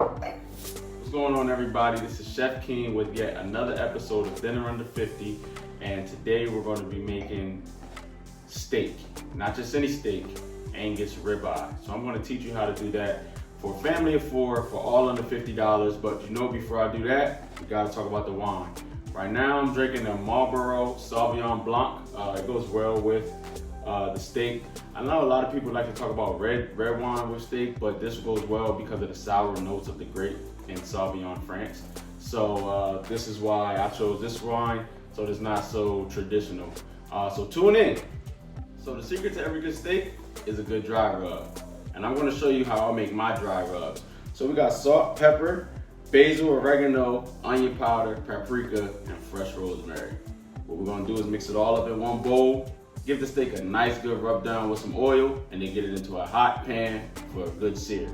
What's going on, everybody? This is Chef Keem with yet another episode of Dinner Under 50, and today we're going to be making steak. Not just any steak, Angus ribeye. So I'm going to teach you how to do that for a family of four for all under $50, but before I do that, we got to talk about the wine. Right now I'm drinking a Marlboro Sauvignon Blanc. It goes well with the steak. I know a lot of people like to talk about red wine with steak, but this goes well because of the sour notes of the grape in Sauvignon France. So this is why I chose this wine, so it's not so traditional. So tune in. So the secret to every good steak is a good dry rub. And I'm gonna show you how I make my dry rubs. So we got salt, pepper, basil, oregano, onion powder, paprika, and fresh rosemary. What we're gonna do is mix it all up in one bowl, give the steak a nice good rub down with some oil, and then get it into a hot pan for a good sear.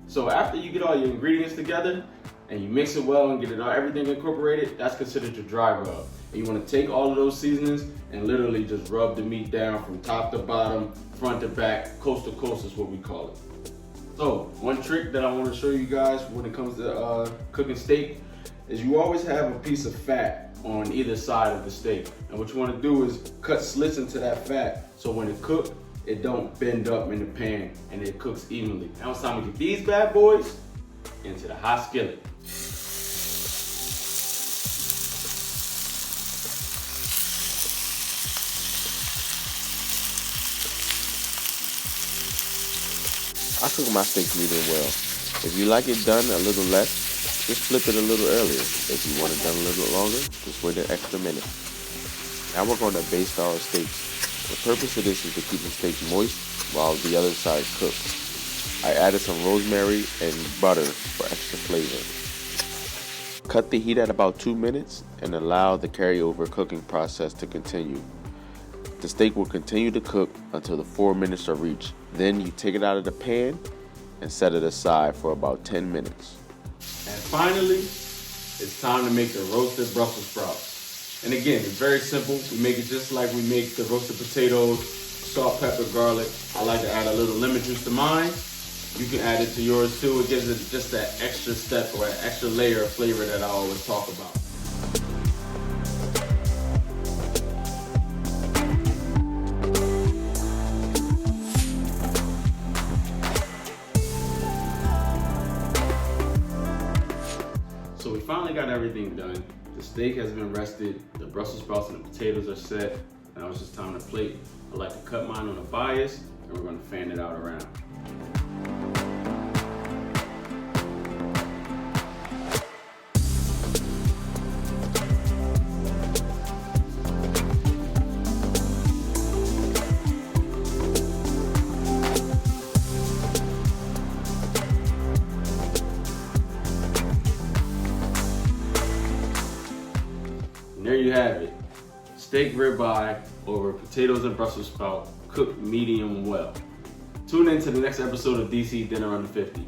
So after you get all your ingredients together and you mix it well and get everything incorporated, that's considered your dry rub. And you want to take all of those seasonings and literally just rub the meat down from top to bottom, front to back, coast to coast is what we call it. So one trick that I want to show you guys when it comes to cooking steak is you always have a piece of fat on either side of the steak. And what you want to do is cut slits into that fat so when it cooks, it don't bend up in the pan and it cooks evenly. Now it's time to get these bad boys into the hot skillet. I cook my steaks medium well. If you like it done a little less, just flip it a little earlier. If you want it done a little longer, just wait an extra minute. Now we're going to baste our steaks. The purpose of this is to keep the steak moist while the other side cooks. I added some rosemary and butter for extra flavor. Cut the heat at about 2 minutes and allow the carryover cooking process to continue. The steak will continue to cook until the 4 minutes are reached. Then you take it out of the pan and set it aside for about 10 minutes. And finally, it's time to make the roasted Brussels sprouts. And again, it's very simple. We make it just like we make the roasted potatoes, salt, pepper, garlic. I like to add a little lemon juice to mine. You can add it to yours too. It gives it just that extra step or an extra layer of flavor that I always talk about. So we finally got everything done. The steak has been rested, the Brussels sprouts and the potatoes are set. Now it's just time to plate. I like to cut mine on a bias and we're gonna fan it out around. And there you have it, steak ribeye over potatoes and Brussels sprouts, cooked medium well. Tune in to the next episode of DC Dinner Under 50.